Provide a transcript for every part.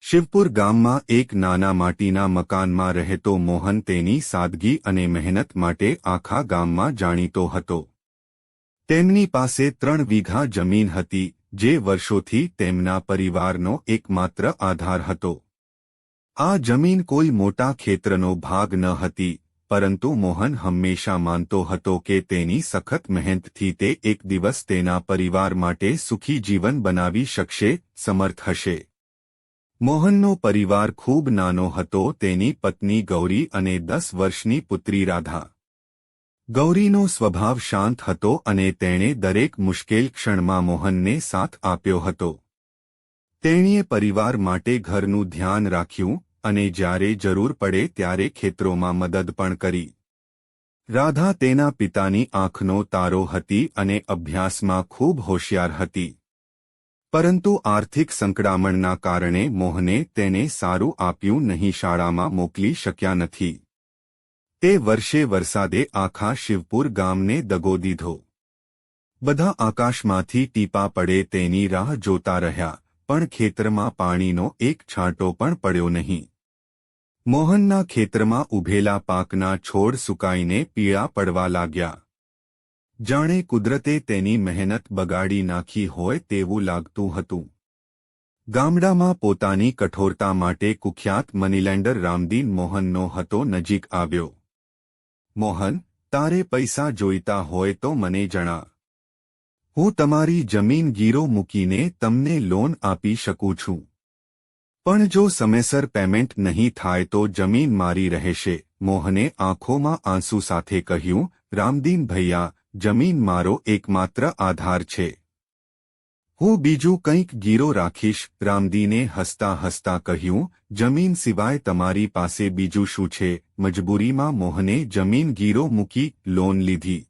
શિવપુર ગામમાં એક નાના માટીના મકાનમાં રહેતો મોહન તેની સાદગી અને મહેનત માટે આખા ગામમાં જાણીતો હતો. તેમની પાસે 3 વીઘા જમીન હતી, જે વર્ષોથી તેમના પરિવારનો એકમાત્ર આધાર હતો. આ જમીન કોઈ મોટા ખેતરનો ભાગ ન હતી, પરંતુ મોહન હંમેશા માનતો હતો કે તેની સખત મહેનતથી તે એક દિવસ તેના પરિવાર માટે સુખી જીવન બનાવી શકશે, સમર્થ હશે. મોહનનો પરિવાર ખૂબ નાનો હતો. તેની પત્ની ગૌરી અને 10 વર્ષની પુત્રી રાધા. ગૌરીનો સ્વભાવ શાંત હતો અને તેણે દરેક મુશ્કેલ ક્ષણમાં મોહનને સાથ આપ્યો હતો. તેણીએ પરિવાર માટે ઘરનું ધ્યાન રાખ્યું અને જ્યારે જરૂર પડે ત્યારે ખેતરોમાં મદદ પણ કરી. રાધા તેના પિતાની આંખનો તારો હતી અને અભ્યાસમાં ખૂબ હોશિયાર હતી. પરંતુ આર્થિક સંકડામણના કારણે મોહને તેને સારું આપ્યું નહીં. શાળામાં મોકલી શક્યા નથી. તે વર્ષે વરસાદે આખા શિવપુર ગામને દગો દીધો. બધા આકાશમાંથી ટીપા પડે તેની રાહ જોતા રહ્યા, પણ ખેતરમાં પાણીનો એક છાંટો પણ પડ્યો નહીં. મોહનના ખેતરમાં ઊભેલા પાકના છોડ સુકાઈને પીળા પડવા લાગ્યા. જાણે કુદરતે તેની મહેનત બગાડી નાખી હોય તેવું લાગતું હતું. ગામડામાં પોતાની કઠોરતા માટે કુખ્યાત મનીલેન્ડર રામદીન મોહનનો હતો નજીક આવ્યો. મોહન, તારે પૈસા જોઈતા હોય તો મને જણા. હું તમારી જમીન ગીરો મૂકીને તમને લોન આપી શકું છું. પણ જો સમયસર પેમેન્ટ નહીં થાય તો જમીન મારી રહેશે. મોહને આંખોમાં આંસુ સાથે કહ્યું, રામદીન ભૈયા, જમીન મારો એકમાત્ર આધાર છે. હું બીજું કંઈક ગીરો રાખીશ. રામદીને હસતા હસતા કહ્યું, જમીન સિવાય તમારી પાસે બીજું શું છે? મજબૂરીમાં મોહને જમીન ગીરો મૂકી લોન લીધી.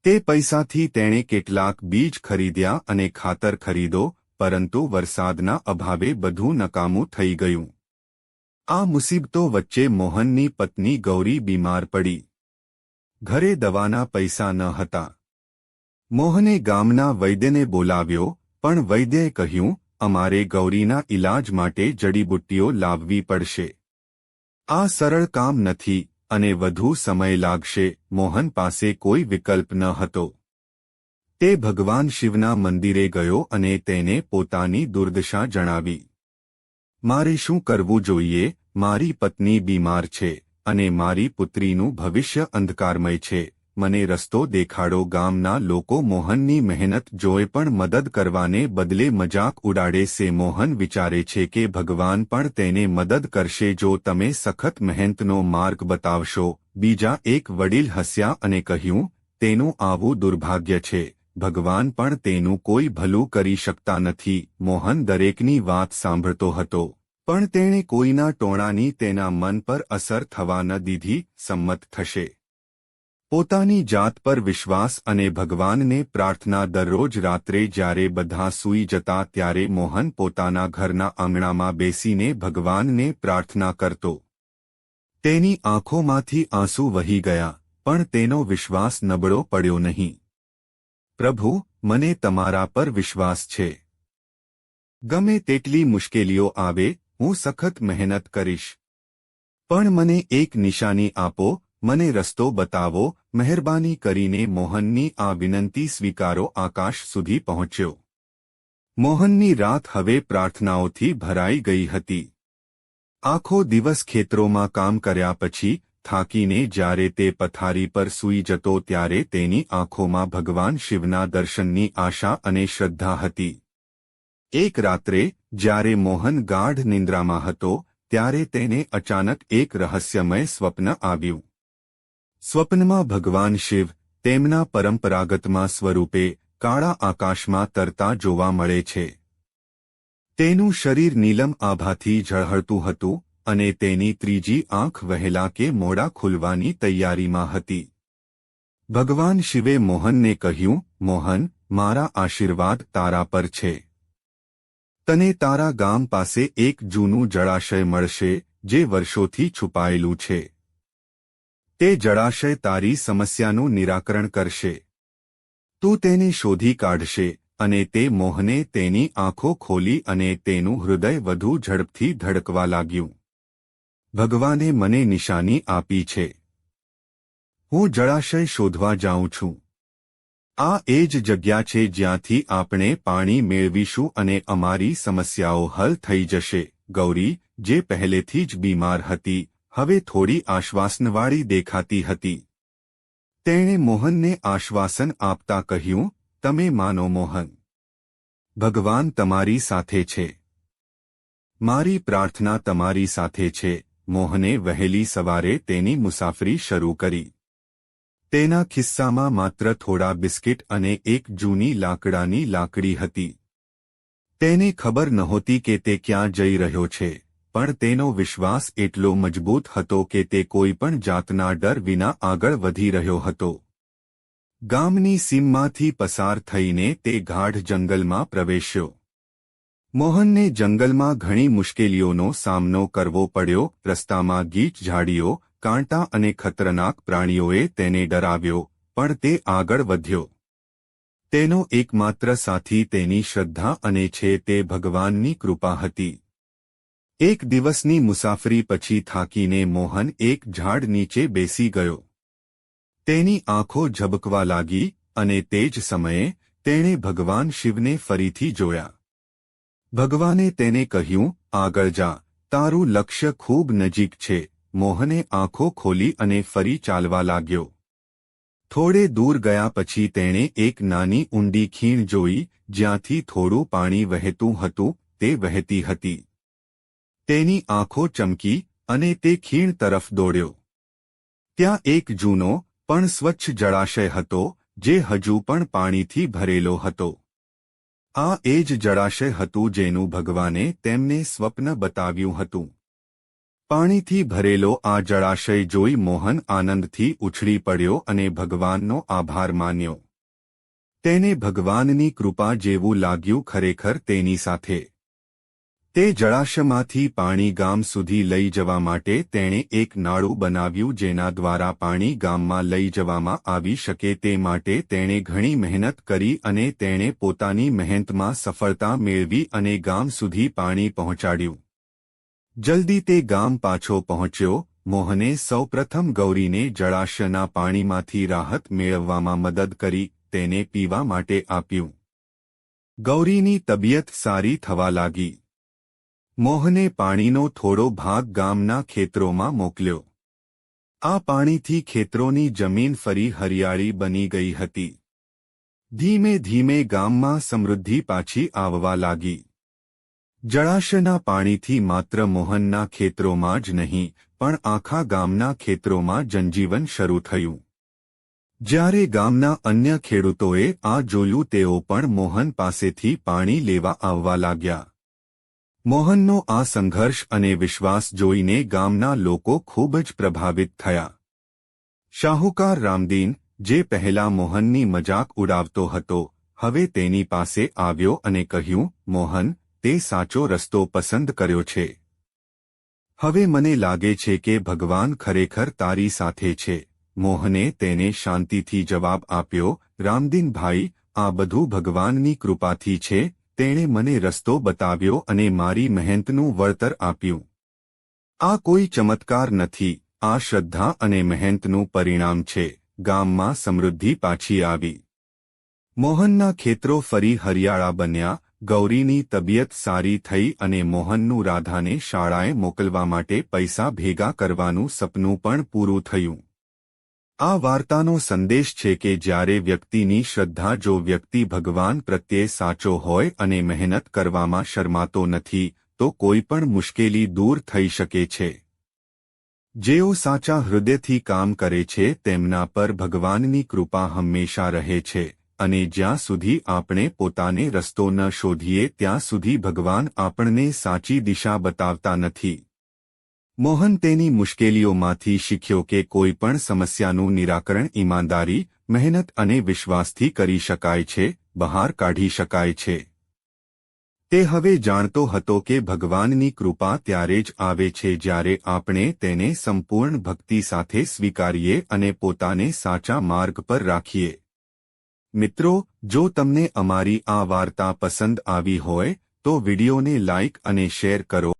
તે પૈસાથી તેણે કેટલાક બીજ ખરીદ્યા અને ખાતર ખરીદો, પરંતુ વરસાદના અભાવે બધું નકામું થઈ ગયું. આ મુસીબતો વચ્ચે મોહનની પત્ની ગૌરી બીમાર પડી. ઘરે દવાના પૈસા ન હતા. મોહને ગામના વૈદ્યને બોલાવ્યો, પણ વૈદ્યએ કહ્યું, અમારે ગૌરીના ઇલાજ માટે જડીબુટ્ટીઓ લાવવી પડશે. આ સરળ કામ નથી અને વધુ સમય લાગશે. મોહન પાસે કોઈ વિકલ્પ ન હતો. તે ભગવાન શિવના મંદિરે ગયો અને તેને પોતાની દુર્દશા જણાવી. મારે શું કરવું જોઈએ? મારી પત્ની બીમાર છે અને મારી પુત્રીનું ભવિષ્ય અંધકારમય છે. મને રસ્તો દેખાડો. ગામના લોકો મોહનની મહેનત જોઈ પણ મદદ કરવાને બદલે મજાક ઉડાડે છે. મોહન વિચારે છે કે ભગવાન પણ તેને મદદ કરશે જો તમે સખત મહેનતનો માર્ગ બતાવશો. બીજા એક વડીલ હસ્યા અને કહ્યું, તેનું આવું દુર્ભાગ્ય છે. ભગવાન પણ તેનું કોઈ ભલું કરી શકતા નથી. મોહન દરેકની વાત સાંભળતો હતો, પણ તેણે કોઈના ટોણાની તેના મન પર અસર થવા ન દીધી. સંમત થશે. પોતાની જાત પર વિશ્વાસ અને ભગવાનને પ્રાર્થના. દરરોજ રાત્રે જ્યારે બધા સૂઈ જતા ત્યારે મોહન પોતાના ઘરના આંગણામાં બેસીને ભગવાનને પ્રાર્થના કરતો. તેની આંખોમાંથી આંસુ વહી ગયા, પણ તેનો વિશ્વાસ નબળો પડ્યો નહીં. પ્રભુ, મને તમારા પર વિશ્વાસ છે. ગમે તેટલી મુશ્કેલીઓ આવે, હું સખત મહેનત કરીશ. પણ મને એક નિશાની આપો, મને રસ્તો બતાવો. મહેરબાની કરીને મોહનની આ વિનંતી સ્વીકારો. આકાશ સુધી પહોંચ્યો. મોહનની રાત હવે પ્રાર્થનાઓથી ભરાઈ ગઈ હતી. આખો દિવસ ખેતરોમાં કામ કર્યા પછી થાકીને જ્યારે તે પથારી પર સૂઈ જતો ત્યારે તેની આંખોમાં ભગવાન શિવના દર્શનની આશા અને શ્રદ્ધા હતી. એક રાત્રે જ્યારે મોહન ગાઢ નિંદ્રામાં હતો ત્યારે તેને અચાનક એક રહસ્યમય સ્વપ્ન આવ્યું. સ્વપ્નમાં ભગવાન શિવ તેમના પરંપરાગતમાં સ્વરૂપે કાળા આકાશમાં તરતા જોવા મળે છે. તેનું શરીર નીલમ આભાથી ઝળહળતું હતું અને તેની ત્રીજી આંખ વહેલા કે મોડા ખુલવાની તૈયારીમાં હતી. ભગવાન શિવે મોહનને કહ્યું, મોહન, મારા આશીર્વાદ તારા પર છે. તને તારા ગામ પાસે એક જૂનું જળાશય મળશે જે વર્ષોથી છુપાયેલું છે. તે જળાશય તારી સમસ્યાનું નિરાકરણ કરશે. તું તેને શોધી કાઢશે અને તે મોહને તેની આંખો ખોલી અને તેનું હૃદય વધુ ઝડપથી ધડકવા લાગ્યું. ભગવાને મને નિશાની આપી છે. હું જળાશય શોધવા જાઉં છું. આ એ જ જગ્યા છે જ્યાંથી આપણે પાણી મેળવીશું અને અમારી સમસ્યાઓ હલ થઈ જશે. ગૌરી, જે પહેલેથી જ બીમાર હતી, હવે થોડી આશ્વાસનવાળી દેખાતી હતી. તેણે મોહનને આશ્વાસન આપતા કહ્યું, તમે માનો મોહન. ભગવાન તમારી સાથે છે. મારી પ્રાર્થના તમારી સાથે છે. મોહને વહેલી સવારે તેની મુસાફરી શરૂ કરી. તેના ખિસ્સામાં માત્ર થોડા બિસ્કિટ અને એક જૂની લાકડાની લાકડી હતી. તેને ખબર નહોતી કે તે ક્યાં જઈ રહ્યો છે, પણ તેનો વિશ્વાસ એટલો મજબૂત હતો કે તે કોઈ પણ જાતના ડર વિના આગળ વધી રહ્યો હતો. ગામની સીમમાંથી પસાર થઈને તે ગાઢ જંગલમાં પ્રવેશ્યો. મોહનને જંગલમાં ઘણી મુશ્કેલીઓનો સામનો કરવો પડ્યો. રસ્તામાં ગીચ ઝાડીઓ, કાંટા અને ખતરનાક પ્રાણીઓએ તેને ડરાવ્યો, પણ તે આગળ વધ્યો. તેનો એકમાત્ર સાથી તેની શ્રદ્ધા અને છે તે ભગવાનની કૃપા હતી. એક દિવસની મુસાફરી પછી થાકીને મોહન એક ઝાડ નીચે બેસી ગયો. તેની આંખો ઝબકવા લાગી અને તે જ સમયે તેણે ભગવાન શિવને ફરીથી જોયા. ભગવાને તેને કહ્યું, આગળ જા, તારું લક્ષ્ય ખૂબ નજીક છે. મોહને આંખો ખોલી અને ફરી ચાલવા લાગ્યો. થોડે દૂર ગયા પછી તેણે એક નાની ઊંડી ખીણ જોઈ, જ્યાંથી થોડું પાણી વહેતું હતું. તે વહેતી હતી. તેની આંખો ચમકી અને તે ખીણ તરફ દોડ્યો. ત્યાં એક જૂનો પણ સ્વચ્છ જળાશય હતો, જે હજુ પણ પાણીથી ભરેલો હતો. આ એ જ જળાશય હતું જેનું ભગવાને તેમને સ્વપ્ન બતાવ્યું હતું. પાણીથી ભરેલો આ જળાશય જોઈ મોહન આનંદથી ઉછળી પડ્યો અને ભગવાનનો આભાર માન્યો. તેને ભગવાનની કૃપા જેવું લાગ્યું ખરેખર તેની સાથે. તે જળાશયમાંથી પાણી ગામ સુધી લઈ જવા માટે તેણે એક નાળું બનાવ્યું જેના દ્વારા પાણી ગામમાં લઈ જવામાં આવી શકે તે માટે તેણે ઘણી મહેનત કરી અને તેણે પોતાની મહેનતમાં સફળતા મેળવી અને ગામ સુધી પાણી પહોંચાડ્યું. જલ્દી તે ગામ પાછો પહોંચ્યો. મોહને સૌપ્રથમ ગૌરીને જળાશયના પાણીમાંથી રાહત મેળવવામાં મદદ કરી, તેને પીવા માટે આપ્યું. ગૌરીની તબિયત સારી થવા લાગી. મોહને પાણીનો થોડો ભાગ ગામના ખેતરોમાં મોકલ્યો. આ પાણીથી ખેતરોની જમીન ફરી હરિયાળી બની ગઈ હતી. ધીમે ધીમે ગામમાં સમૃદ્ધિ પાછી આવવા લાગી. જળાશયના પાણીથી માત્ર મોહનના ખેતરોમાં જ નહીં, પણ આખા ગામના ખેતરોમાં જનજીવન શરૂ થયું. જ્યારે ગામના અન્ય ખેડૂતોએ આ જોયું તેઓ પણ મોહન પાસેથી પાણી લેવા આવવા લાગ્યા. મોહનનો આ સંઘર્ષ અને વિશ્વાસ જોઈને ગામના લોકો ખૂબ જ પ્રભાવિત થયા. શાહુકાર રામદીન, જે પહેલા મોહનની મજાક ઉડાવતો હતો, હવે તેની પાસે આવ્યો અને કહ્યું, મોહન, તે સાચો રસ્તો પસંદ કર્યો છે. હવે મને લાગે છે કે ભગવાન ખરેખર તારી સાથે છે. મોહને તેને શાંતિથી જવાબ આપ્યો, રામદીનભાઈ, આ બધું ભગવાનની કૃપાથી છે. તેણે મને રસ્તો બતાવ્યો અને મારી મહેનતનું વળતર આપ્યું. આ કોઈ ચમત્કાર નથી, આ શ્રદ્ધા અને મહેનતનું પરિણામ છે. ગામમાં સમૃદ્ધિ પાછી આવી. મોહનના ખેતરો ફરી હરિયાળા બન્યા. ગૌરીની તબિયત સારી થઈ અને મોહનનું રાધાને શાળાએ મોકલવા માટે પૈસા ભેગા કરવાનું સપનું પણ પૂરું થયું. આ વાર્તાનો સંદેશ છે કે જ્યારે વ્યક્તિની શ્રદ્ધા જો વ્યક્તિ ભગવાન પ્રત્યે સાચો હોય અને મહેનત કરવામાં શરમાતો નથી, તો કોઈ પણ મુશ્કેલી દૂર થઈ શકે છે. જેઓ સાચા હૃદયથી કામ કરે છે તેમના પર ભગવાનની કૃપા હંમેશા રહે છે, અને જ્યાં સુધી આપણે પોતાને રસ્તો ન શોધીએ ત્યાં સુધી ભગવાન આપણને સાચી દિશા બતાવતા નથી. મોહન તેની મુશ્કેલીઓમાંથી શીખ્યો કે કોઈ પણ સમસ્યાનું નિરાકરણ ઈમાનદારી, મહેનત અને વિશ્વાસથી કરી શકાય છે, બહાર કાઢી શકાય છે. તે હવે જાણતો હતો કે ભગવાનની કૃપા ત્યારે જ આવે છે જ્યારે આપણે તેને સંપૂર્ણ ભક્તિ સાથે સ્વીકારીએ અને પોતાને સાચા માર્ગ પર રાખીએ. મિત્રો, જો તમને અમારી આ વાર્તા પસંદ આવી હોય તો વિડિયોને લાઇક અને શેર કરો.